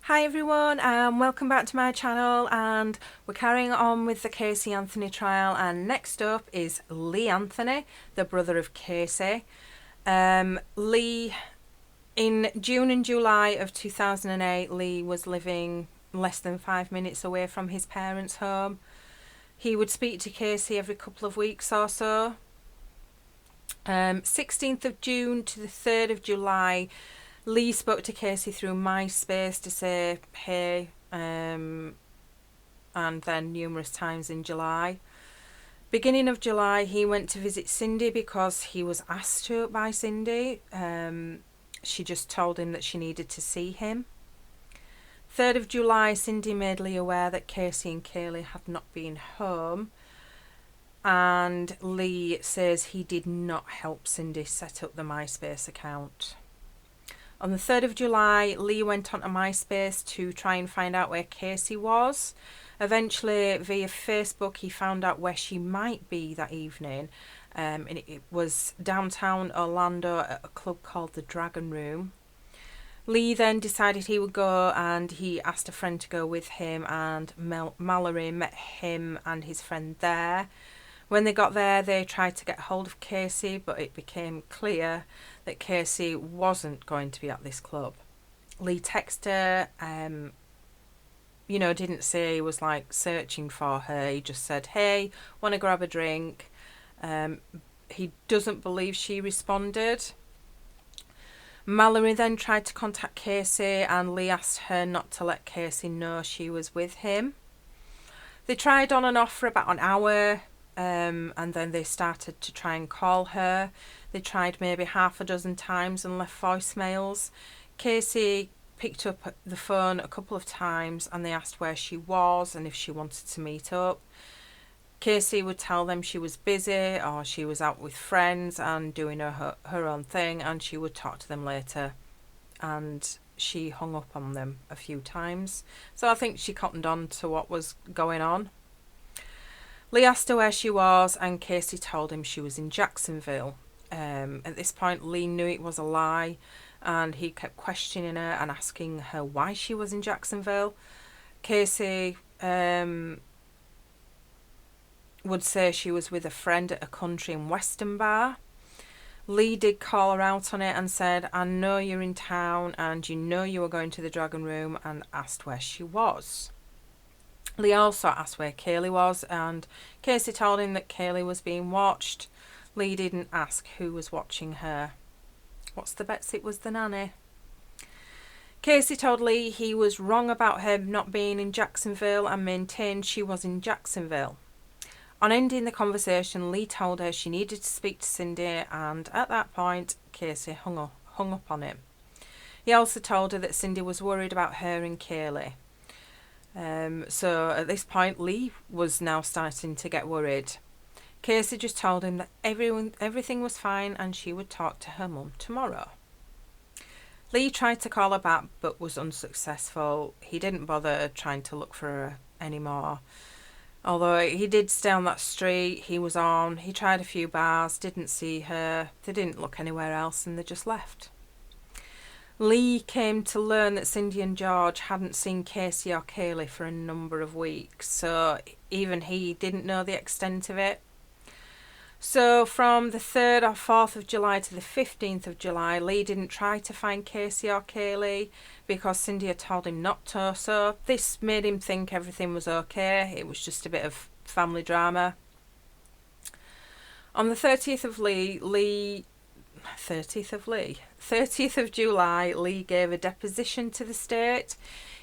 Hi everyone, welcome back to my channel, and we're carrying on with the Casey Anthony trial, and next up is Lee Anthony, the brother of Casey. Lee, in June and July of 2008, Lee was living less than 5 minutes away from his parents' home. He would speak to Casey every couple of weeks or so. 16th of June to the 3rd of July, Lee spoke to Casey through MySpace to say hey, and then numerous times in July. Beginning of July, he went to visit Cindy because he was asked to by Cindy. She just told him that she needed to see him. 3rd of July, Cindy made Lee aware that Casey and Kaylee had not been home, and Lee says he did not help Cindy set up the MySpace account. On the 3rd of July, Lee went onto MySpace to try and find out where Casey was. Eventually, via Facebook, he found out where she might be that evening. And it was downtown Orlando at a club called the Dragon Room. Lee then decided he would go, and he asked a friend to go with him, and Mallory met him and his friend there. When they got there, they tried to get hold of Casey, but it became clear that Casey wasn't going to be at this club. Lee texted her, didn't say he was like searching for her. He just said, hey, want to grab a drink? He doesn't believe she responded. Mallory then tried to contact Casey, and Lee asked her not to let Casey know she was with him. They tried on and off for about an hour. And then they started to try and call her. They tried maybe half a dozen times and left voicemails. Casey picked up the phone a couple of times, and they asked where she was and if she wanted to meet up. Casey would tell them she was busy or she was out with friends and doing her own thing, and she would talk to them later. And she hung up on them a few times. So I think she cottoned on to what was going on. Lee asked her where she was, and Casey told him she was in Jacksonville. At this point, Lee knew it was a lie, and he kept questioning her and asking her why she was in Jacksonville. Casey would say she was with a friend at a country and western bar. Lee did call her out on it and said, I know you're in town and you know you were going to the Dragon Room, and asked where she was. Lee also asked where Kaylee was, and Casey told him that Kaylee was being watched. Lee didn't ask who was watching her. What's the bets? It was the nanny. Casey told Lee he was wrong about her not being in Jacksonville and maintained she was in Jacksonville. On ending the conversation, Lee told her she needed to speak to Cindy, and at that point, Casey hung up on him. He also told her that Cindy was worried about her and Kaylee. So at this point, Lee was now starting to get worried. Casey just told him that everything was fine and she would talk to her mum tomorrow. Lee tried to call her back but was unsuccessful. He didn't bother trying to look for her anymore. Although he did stay on that street he was on. He tried a few bars, didn't see her. They didn't look anywhere else, and they just left. Lee came to learn that Cindy and George hadn't seen Casey or Kaylee for a number of weeks, so even he didn't know the extent of it. So from the 3rd or 4th of July to the 15th of July, Lee didn't try to find Casey or Kaylee because Cindy had told him not to, so this made him think everything was okay. It was just a bit of family drama. On the 30th of July, Lee gave a deposition to the state.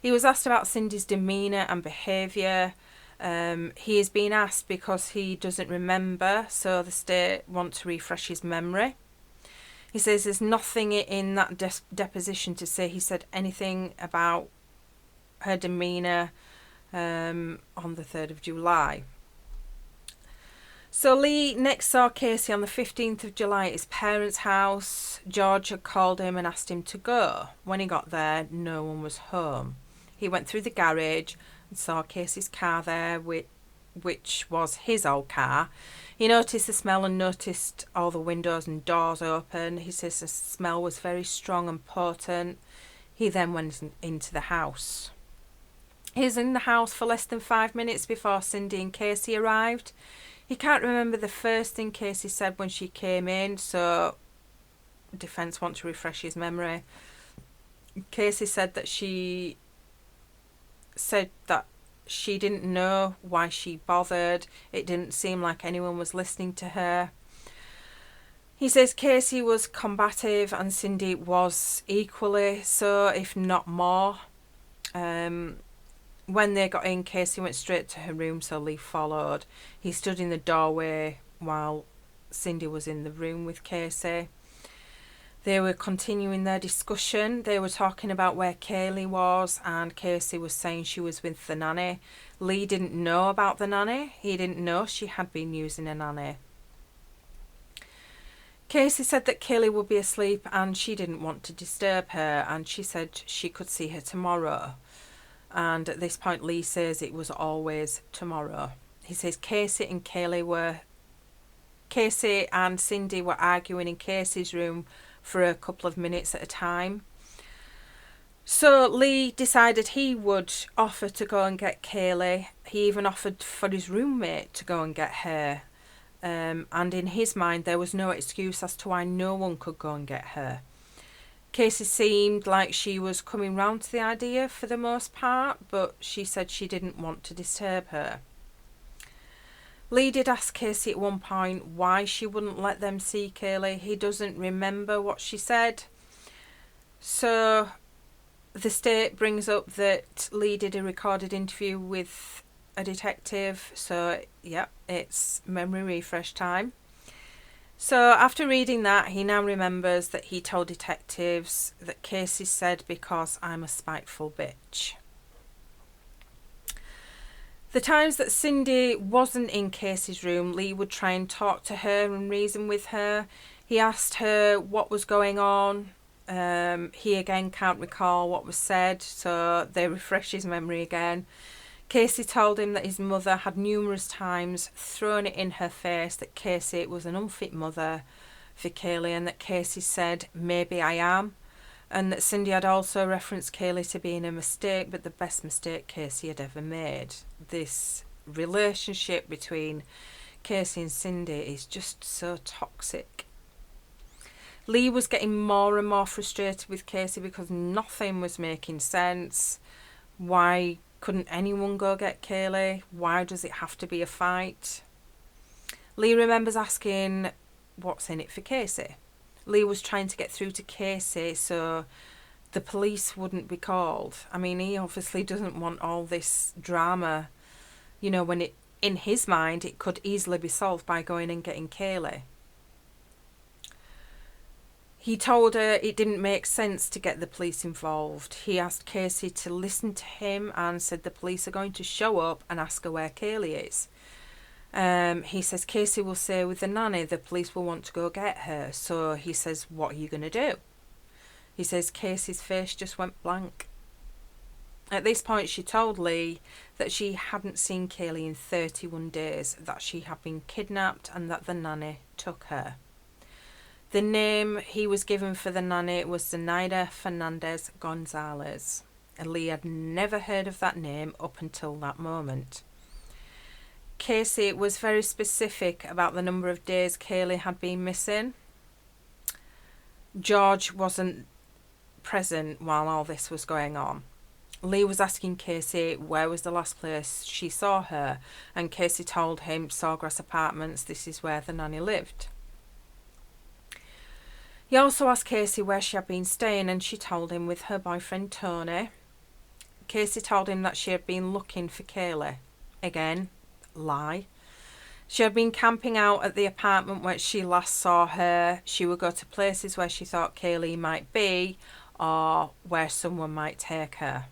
He was asked about Cindy's demeanour and behaviour. He is being asked because he doesn't remember, so the state want to refresh his memory. He says there's nothing in that deposition to say he said anything about her demeanour on the 3rd of July. So Lee next saw Casey on the 15th of July at his parents' house. George had called him and asked him to go. When he got there, no one was home. He went through the garage and saw Casey's car there, which was his old car. He noticed the smell and noticed all the windows and doors open. He says the smell was very strong and potent. He then went into the house. He was in the house for less than 5 minutes before Cindy and Casey arrived. He can't remember the first thing Casey said when she came in, so defence want to refresh his memory. Casey said that she didn't know why she bothered. It didn't seem like anyone was listening to her. He says Casey was combative and Cindy was equally so, if not more. When they got in, Casey went straight to her room, so Lee followed. He stood in the doorway while Cindy was in the room with Casey. They were continuing their discussion. They were talking about where Kaylee was, and Casey was saying she was with the nanny. Lee didn't know about the nanny. He didn't know she had been using a nanny. Casey said that Kaylee would be asleep and she didn't want to disturb her, and she said she could see her tomorrow. And at this point, Lee says it was always tomorrow. He says Casey and Cindy were arguing in Casey's room for a couple of minutes at a time. So Lee decided he would offer to go and get Kaylee. He even offered for his roommate to go and get her. And in his mind, there was no excuse as to why no one could go and get her. Casey seemed like she was coming round to the idea for the most part, but she said she didn't want to disturb her. Lee did ask Casey at one point why she wouldn't let them see Kaylee. He doesn't remember what she said. So the state brings up that Lee did a recorded interview with a detective. So, yeah, it's memory refresh time. So after reading that, he now remembers that he told detectives that Casey said, "Because I'm a spiteful bitch." The times that Cindy wasn't in Casey's room, Lee would try and talk to her and reason with her. He asked her what was going on. He again can't recall what was said, so they refresh his memory again. Casey told him that his mother had numerous times thrown it in her face that Casey was an unfit mother for Kaylee, and that Casey said, "Maybe I am," and that Cindy had also referenced Kaylee to being a mistake, but the best mistake Casey had ever made. This relationship between Casey and Cindy is just so toxic. Lee was getting more and more frustrated with Casey because nothing was making sense. Why couldn't anyone go get Kaylee? Why does it have to be a fight? Lee remembers asking, "What's in it for Casey?" Lee was trying to get through to Casey so the police wouldn't be called. I mean, he obviously doesn't want all this drama, when in his mind it could easily be solved by going and getting Kaylee. He told her it didn't make sense to get the police involved. He asked Casey to listen to him and said the police are going to show up and ask her where Kaylee is. He says Casey will say with the nanny the police will want to go get her. So he says, "What are you going to do?" He says Casey's face just went blank. At this point, she told Lee that she hadn't seen Kaylee in 31 days, that she had been kidnapped and that the nanny took her. The name he was given for the nanny was Zenaida Fernandez Gonzalez. Lee had never heard of that name up until that moment. Casey was very specific about the number of days Kaylee had been missing. George wasn't present while all this was going on. Lee was asking Casey where was the last place she saw her, and Casey told him Sawgrass Apartments, this is where the nanny lived. He also asked Casey where she had been staying, and she told him with her boyfriend Tony. Casey told him that she had been looking for Kaylee. Again, lie. She had been camping out at the apartment where she last saw her. She would go to places where she thought Kaylee might be or where someone might take her.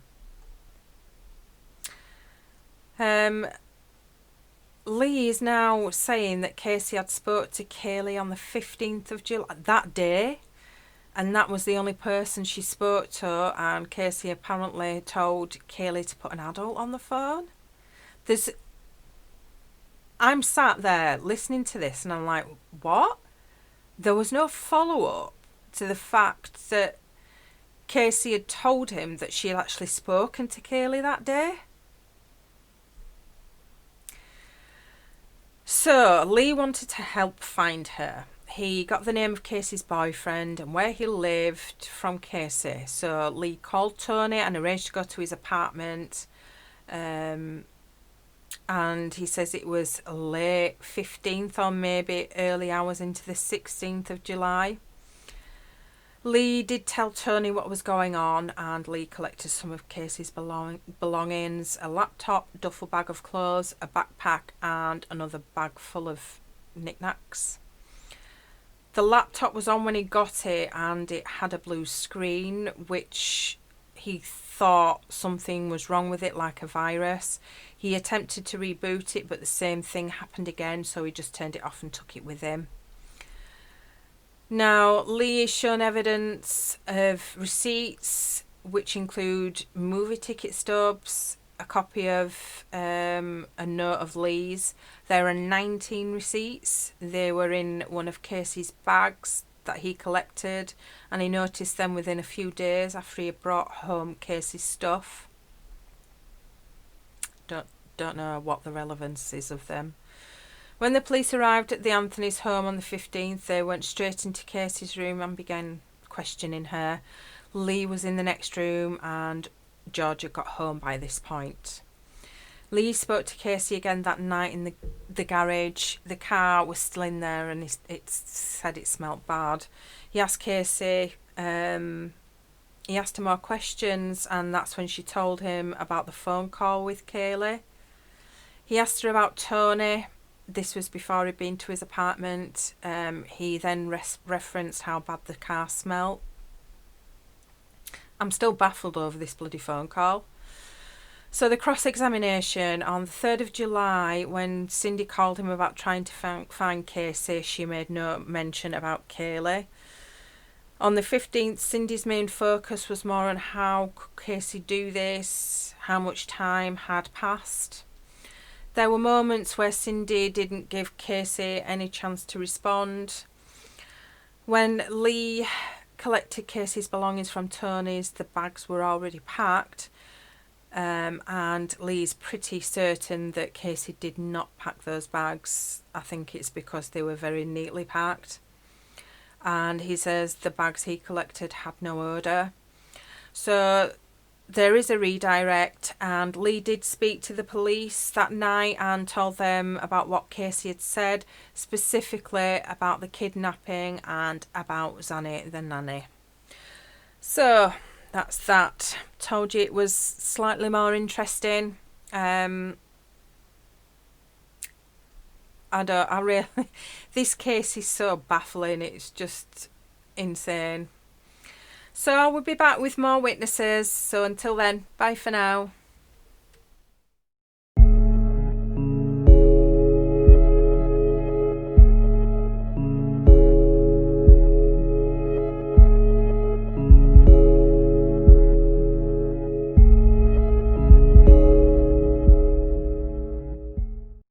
Lee is now saying that Casey had spoke to Kaylee on the 15th of July, that day, and that was the only person she spoke to, and Casey apparently told Kaylee to put an adult on the phone. I'm sat there listening to this and I'm like, what? There was no follow-up to the fact that Casey had told him that she had actually spoken to Kaylee that day. So Lee wanted to help find her. He got the name of Casey's boyfriend and where he lived from Casey. So Lee called Tony and arranged to go to his apartment. And he says it was late 15th or maybe early hours into the 16th of July. Lee did tell Tony what was going on, and Lee collected some of Casey's belongings, a laptop, duffel bag of clothes, a backpack and another bag full of knickknacks. The laptop was on when he got it and it had a blue screen, which he thought something was wrong with it, like a virus. He attempted to reboot it, but the same thing happened again, so he just turned it off and took it with him. Now, Lee is shown evidence of receipts, which include movie ticket stubs, a copy of a note of Lee's. There are 19 receipts. They were in one of Casey's bags that he collected, and he noticed them within a few days after he had brought home Casey's stuff. Don't know what the relevance is of them. When the police arrived at the Anthony's home on the 15th, they went straight into Casey's room and began questioning her. Lee was in the next room and Georgia got home by this point. Lee spoke to Casey again that night in the garage. The car was still in there and it said it smelt bad. He asked Casey, he asked her more questions, and that's when she told him about the phone call with Kaylee. He asked her about Tony. This was before he'd been to his apartment. He then referenced how bad the car smelt. I'm still baffled over this bloody phone call. So the cross-examination on the 3rd of July, when Cindy called him about trying to find Casey, she made no mention about Kaylee. On the 15th, Cindy's main focus was more on how could Casey do this, how much time had passed. There were moments where Cindy didn't give Casey any chance to respond. When Lee collected Casey's belongings from Tony's, the bags were already packed, and Lee's pretty certain that Casey did not pack those bags. I think it's because they were very neatly packed. And he says the bags he collected had no odour. So there is a redirect, and Lee did speak to the police that night and told them about what Casey had said, specifically about the kidnapping and about Zanny the nanny. So that's that. Told you it was slightly more interesting. This case is so baffling, it's just insane. So I will be back with more witnesses. So until then, bye for now.